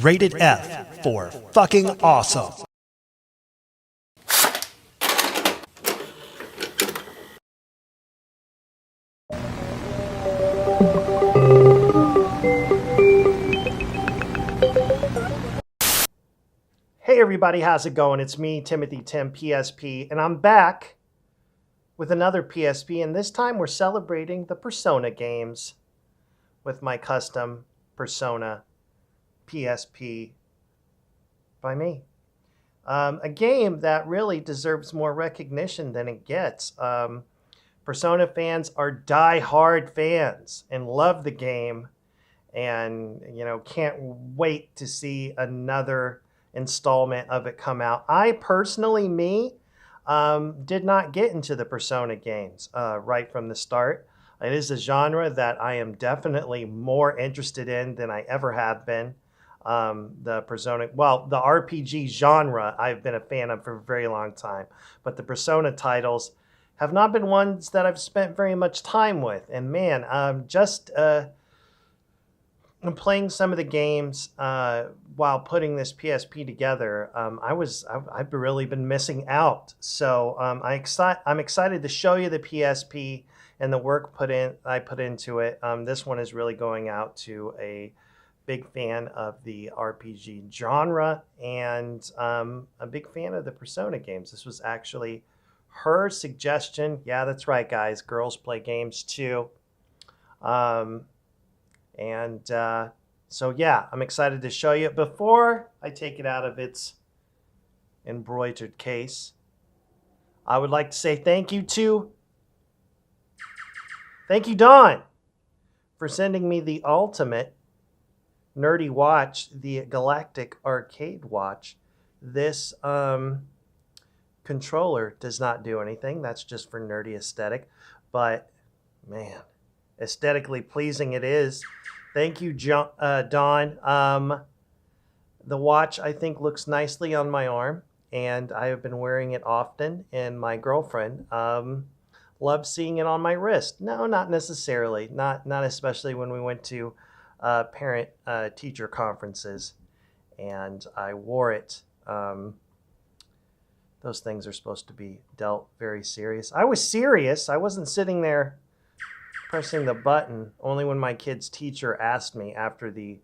Rated F for fucking awesome. Hey everybody, how's it going? It's me, Timothy Tim PSP, and I'm back with another PSP, and this time we're celebrating the Persona games with my custom Persona PSP by me. A game that really deserves more recognition than it gets. Persona fans are die-hard fans and love the game, and can't wait to see another installment of it come out. I personally, did not get into the Persona games right from the start. It is a genre that I am definitely more interested in than I ever have been. The RPG genre I've been a fan of for a very long time, but the Persona titles have not been ones that I've spent very much time with. And man, I'm playing some of the games while putting this PSP together. I've really been missing out. So I'm excited to show you the PSP and the work I put into it. This one is really going out to a big fan of the RPG genre and a big fan of the Persona games. This was actually her suggestion. Yeah, that's right, guys. Girls play games too. So yeah, I'm excited to show you. Before I take it out of its embroidered case, I would like to say thank you, Dawn, for sending me the ultimate nerdy watch, the Galactic Arcade Watch. This controller does not do anything. That's just for nerdy aesthetic. But man, aesthetically pleasing it is. Thank you, Dawn. The watch, I think, looks nicely on my arm, and I have been wearing it often, and my girlfriend loves seeing it on my wrist. No, not necessarily. Not especially when we went to parent-teacher conferences, and I wore it. Those things are supposed to be dealt very serious. I was serious. I wasn't sitting there pressing the button only when my kid's teacher asked me after the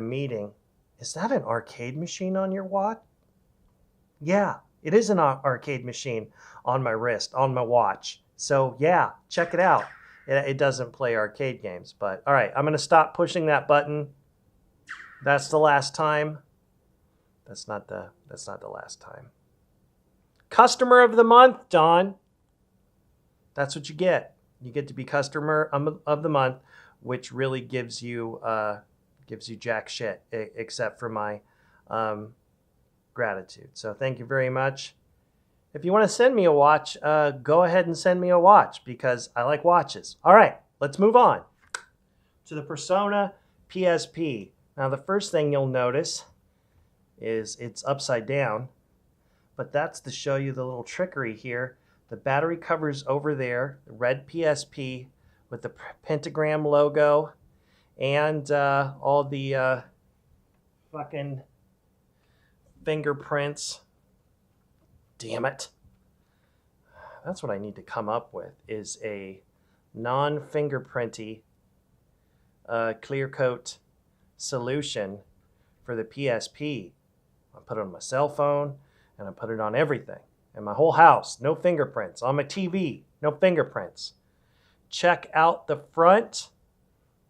meeting, is that an arcade machine on your watch? Yeah, it is an arcade machine on my wrist, on my watch. So yeah, check it out. It doesn't play arcade games, but all right, I'm going to stop pushing that button. That's the last time. That's not the last time. Customer of the month, Dawn. That's what you get. You get to be customer of the month, which really gives you jack shit, except for my gratitude. So thank you very much. If you want to send me a watch, go ahead and send me a watch because I like watches. All right, let's move on to the Persona PSP. Now, the first thing you'll notice is it's upside down, but that's to show you the little trickery here. The battery cover's over there, the red PSP with the pentagram logo and all the fucking fingerprints. Damn it. That's what I need to come up with, is a non-fingerprinty clear coat solution for the PSP. I put it on my cell phone and I put it on everything. In my whole house, no fingerprints. On my TV, no fingerprints. Check out the front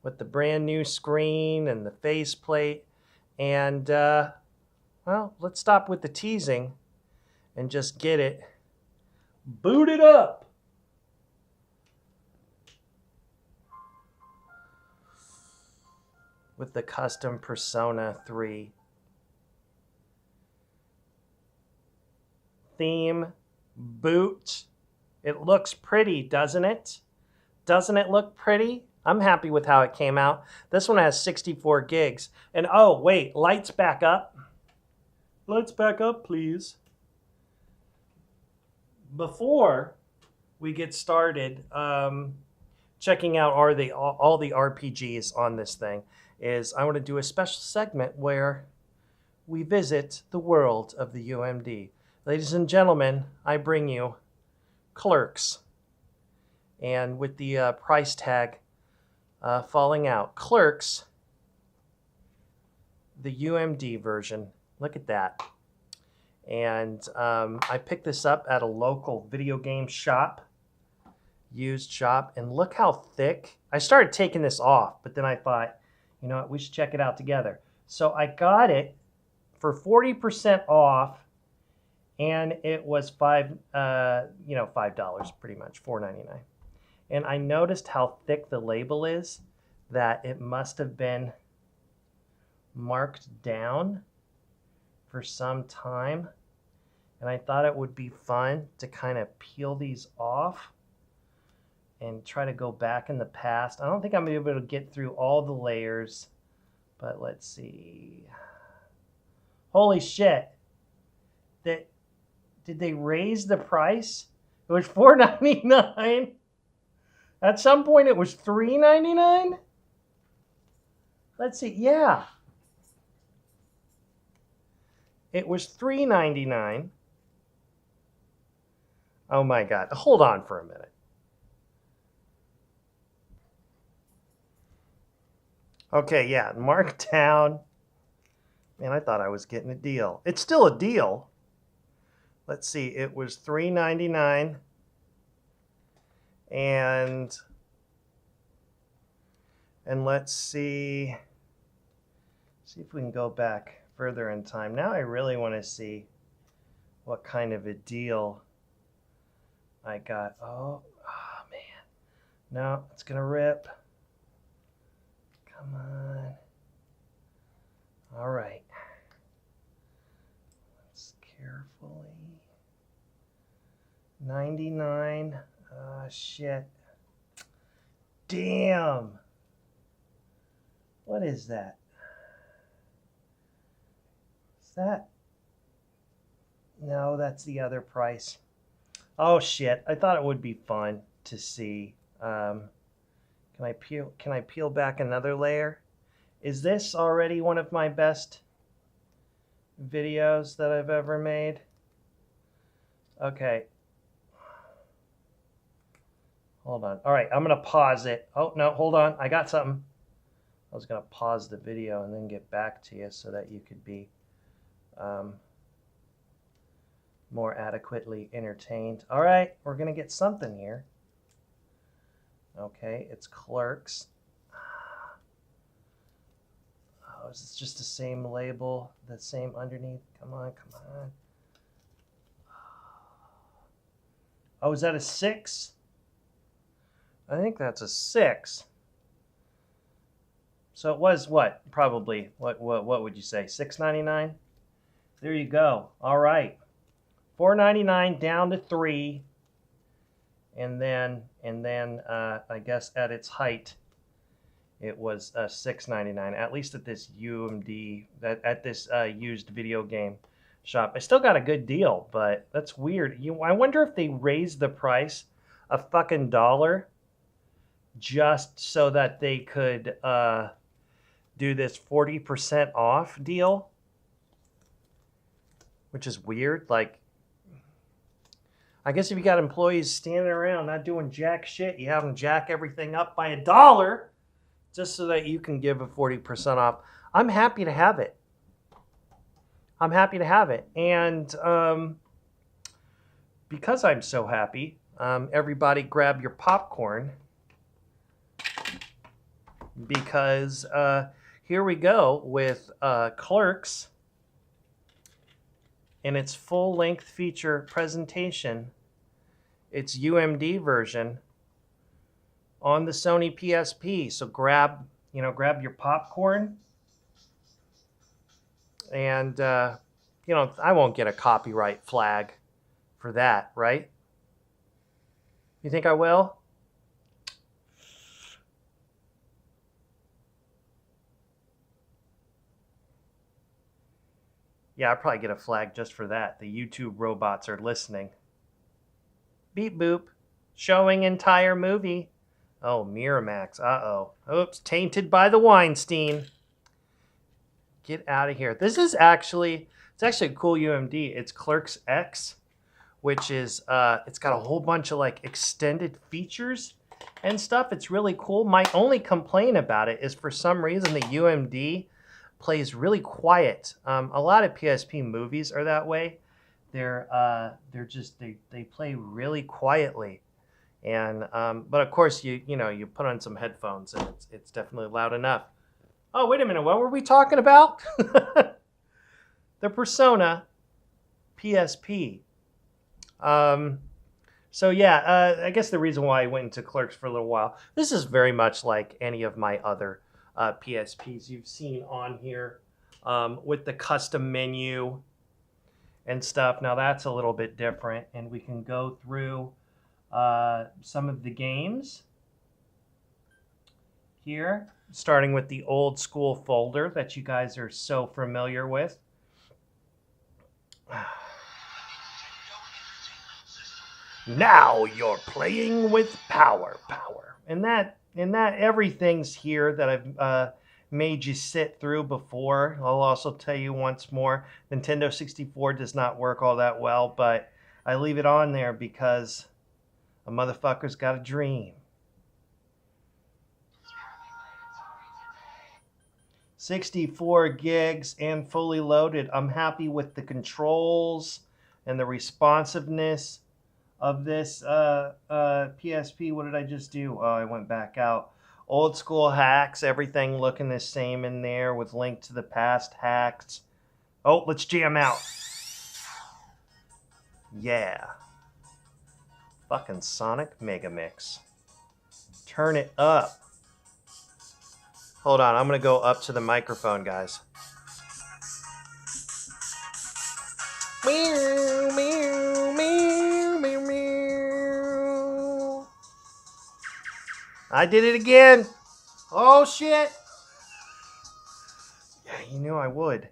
with the brand new screen and the faceplate. And, well, let's stop with the teasing and just get it booted up. With the custom Persona 3 theme boot. It looks pretty, doesn't it? Doesn't it look pretty? I'm happy with how it came out. This one has 64 gigs. And oh, wait, lights back up. Lights back up, please. Before we get started, checking out all the RPGs on this thing, is I want to do a special segment where we visit the world of the UMD. Ladies and gentlemen, I bring you Clerks. And with the price tag falling out, Clerks, the UMD version. Look at that. And I picked this up at a local video game shop, used shop, and look how thick. I started taking this off, but then I thought, you know what, we should check it out together. So I got it for 40% off, and it was $5 pretty much, $4.99. And I noticed how thick the label is, that it must have been marked down for some time. And I thought it would be fun to kind of peel these off and try to go back in the past. I don't think I'm going to be able to get through all the layers, but let's see. Holy shit. Did they raise the price? It was $4.99. At some point it was $3.99. Let's see. Yeah. It was $3.99. Oh my God. Hold on for a minute. Okay, yeah, marked down. Man, I thought I was getting a deal. It's still a deal. Let's see, it was $3.99. And let's see if we can go back further in time. Now I really want to see what kind of a deal I got. Oh man. No, it's gonna rip. Come on. All right. Let's carefully. 99. Shit. Damn. What is that? Is that? No, that's the other price. Oh shit. I thought it would be fun to see. Can I peel back another layer? Is this already one of my best videos that I've ever made? Okay. Hold on. All right, I'm going to pause it. Oh, no, hold on. I got something. I was going to pause the video and then get back to you so that you could be more adequately entertained. All right, we're going to get something here. Okay, it's Clerks. Oh, is this just the same label, the same underneath? Come on, come on. Oh, is that a 6? I think that's a 6. So it was what? Probably, what would you say? $6.99? There you go. All right. $4.99 down to $3. And then I guess at its height, it was $6.99. At least at this UMD, at this used video game shop. I still got a good deal, but that's weird. I wonder if they raised the price a fucking $1 just so that they could do this 40% off deal, which is weird. Like, I guess if you got employees standing around not doing jack shit, you have them jack everything up by $1 just so that you can give a 40% off. I'm happy to have it. I'm happy to have it. And because I'm so happy, everybody grab your popcorn, because here we go with Clerks in its full-length feature presentation, its UMD version on the Sony PSP. So grab your popcorn, and I won't get a copyright flag for that, right? You think I will? Yeah, I'll probably get a flag just for that. The YouTube robots are listening. Beep boop. Showing entire movie. Oh, Miramax. Uh-oh. Oops, tainted by the Weinstein. Get out of here. This is actually, it's actually a cool UMD. It's Clerks X, which is, it's got a whole bunch of like extended features and stuff. It's really cool. My only complaint about it is for some reason the UMD plays really quiet. A lot of PSP movies are that way. They're just, they play really quietly. And, but of course you put on some headphones and it's definitely loud enough. Oh, wait a minute. What were we talking about? The Persona PSP. So yeah, I guess the reason why I went into Clerks for a little while, this is very much like any of my other PSPs you've seen on here, with the custom menu and stuff. Now that's a little bit different, and we can go through some of the games here, starting with the old school folder that you guys are so familiar with. Now you're playing with power. And that everything's here that I've made you sit through before. I'll also tell you once more, Nintendo 64 does not work all that well, but I leave it on there because a motherfucker's got a dream. 64 gigs and fully loaded. I'm happy with the controls and the responsiveness of this PSP. What did I just do? Oh, I went back out. Old school hacks, everything looking the same in there with Link to the Past hacks. Oh, let's jam out. Yeah. Fucking Sonic Mega Mix. Turn it up. Hold on, I'm going to go up to the microphone, guys. Meow, meow, meow, meow, meow. I did it again. Oh, shit. Yeah, you knew I would.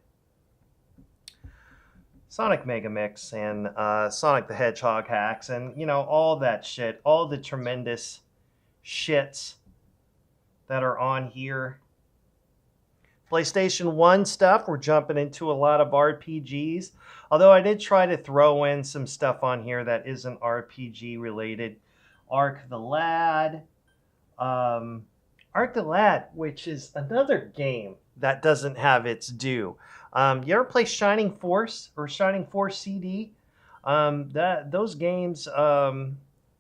Sonic Mega Mix and Sonic the Hedgehog hacks and, all that shit. All the tremendous shits that are on here. PlayStation 1 stuff, we're jumping into a lot of RPGs. Although I did try to throw in some stuff on here that isn't RPG related. Ark the Lad. Ark the Lad, which is another game that doesn't have its due. You ever play Shining Force or Shining Force CD? Those games,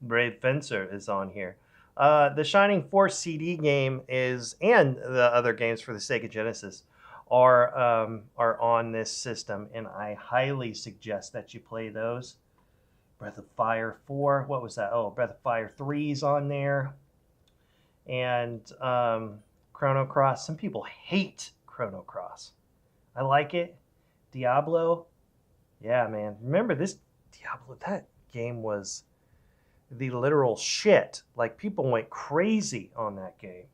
Brave Fencer is on here. The Shining Force CD game is, and the other games for the Sega Genesis are on this system, and I highly suggest that you play those. Breath of Fire 4, what was that? Oh, Breath of Fire 3 is on there. And Chrono Cross. Some people hate Chrono Cross. I like it. Diablo. Yeah, man. Remember this Diablo, that game was the literal shit. Like, people went crazy on that game.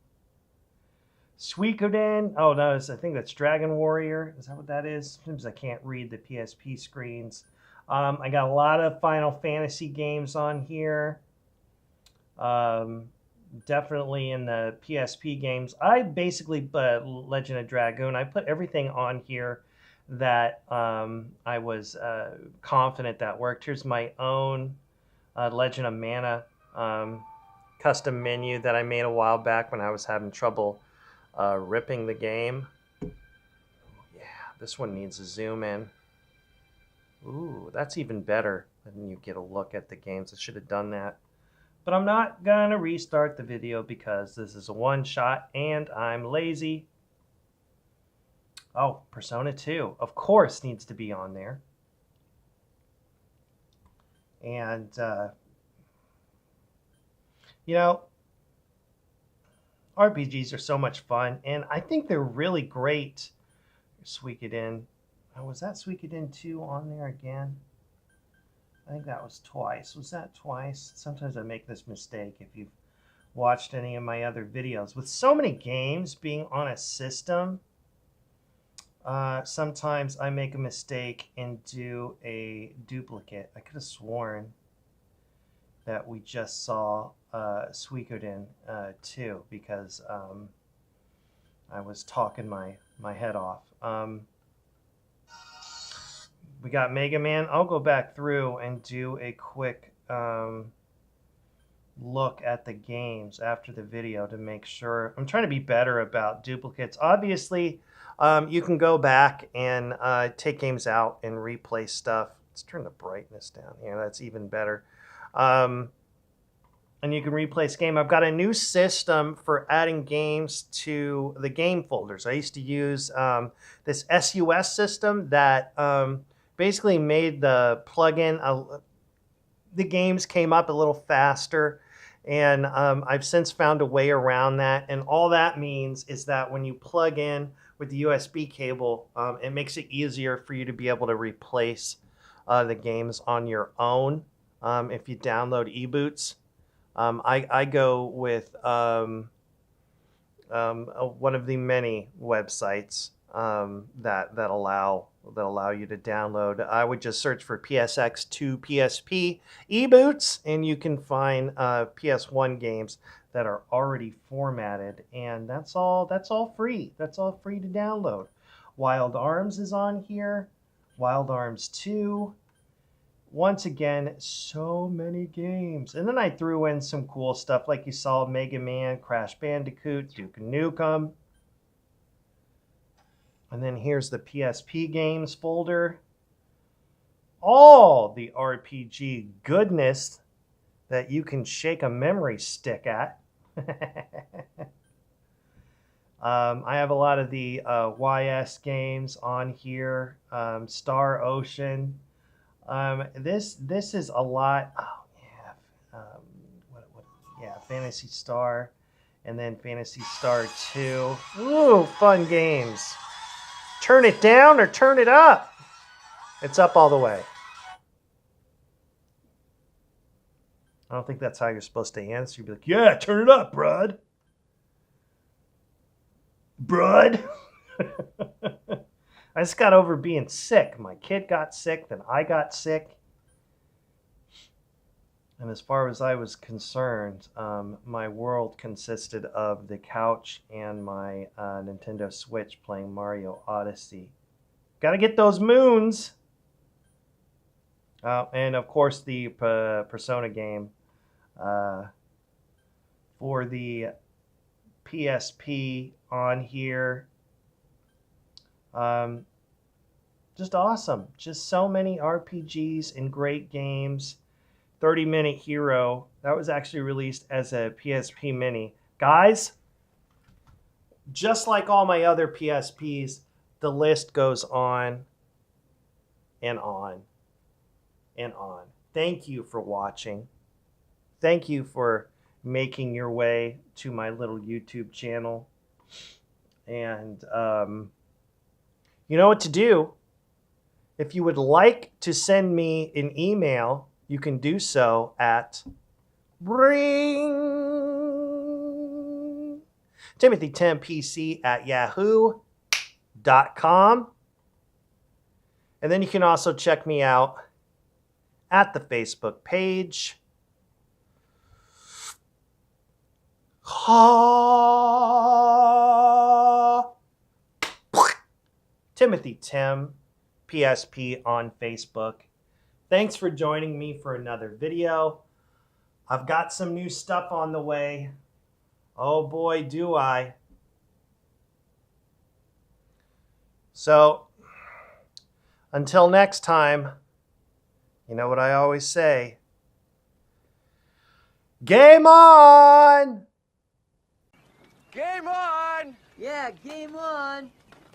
Suikoden. Oh, no, I think that's Dragon Warrior. Is that what that is? Sometimes I can't read the PSP screens. I got a lot of Final Fantasy games on here. Definitely in the PSP games. I basically, Legend of Dragoon, I put everything on here that I was confident that worked. Here's my own Legend of Mana custom menu that I made a while back when I was having trouble ripping the game. Yeah, this one needs a zoom in. Ooh, that's even better when you get a look at the games. I should have done that. But I'm not going to restart the video because this is a one-shot and I'm lazy. Oh, Persona 2, of course, needs to be on there. And, RPGs are so much fun, and I think they're really great. Suikoden. Oh, was that Suikoden 2 on there again? I think that was twice. Was that twice? Sometimes I make this mistake if you've watched any of my other videos. With so many games being on a system, sometimes I make a mistake and do a duplicate. I could have sworn that we just saw Suikoden 2 because I was talking my head off. We got Mega Man. I'll go back through and do a quick look at the games after the video to make sure. I'm trying to be better about duplicates. Obviously, you can go back and take games out and replay stuff. Let's turn the brightness down here. That's even better. And you can replace game. I've got a new system for adding games to the game folders. I used to use this SUS system that basically made the plugin, the games came up a little faster. And I've since found a way around that. And all that means is that when you plug in with the USB cable, it makes it easier for you to be able to replace the games on your own if you download eboots. I go with one of the many websites that allow you to download. I would just search for PSX to PSP eboots, and you can find PS1 games that are already formatted, and that's all free. That's all free to download. Wild Arms is on here. Wild Arms 2. Once again, so many games. And then I threw in some cool stuff like you saw Mega Man, Crash Bandicoot, Duke Nukem. And then here's the PSP games folder. All the RPG goodness that you can shake a memory stick at. I have a lot of the YS games on here. Star Ocean. This is a lot. Oh yeah, yeah, Phantasy Star, and then Phantasy Star 2. Ooh, fun games. Turn it down or turn it up. It's up all the way. I don't think that's how you're supposed to answer. You'd be like, yeah, turn it up, Brud. Brud. I just got over being sick. My kid got sick, then I got sick. And as far as I was concerned, my world consisted of the couch and my Nintendo Switch playing Mario Odyssey. Gotta get those moons! And of course the Persona game for the PSP on here. Just awesome. Just so many RPGs and great games. 30-Minute Hero. That was actually released as a PSP Mini. Guys, just like all my other PSPs, the list goes on and on and on. Thank you for watching. Thank you for making your way to my little YouTube channel. And you know what to do. If you would like to send me an email, you can do so at timothy10pc@yahoo.com. And then you can also check me out at the Facebook page. Timothy Tim PSP on Facebook. Thanks for joining me for another video. I've got some new stuff on the way. Oh boy, do I. So, until next time, you know what I always say. Game on! Game on! Yeah, game on!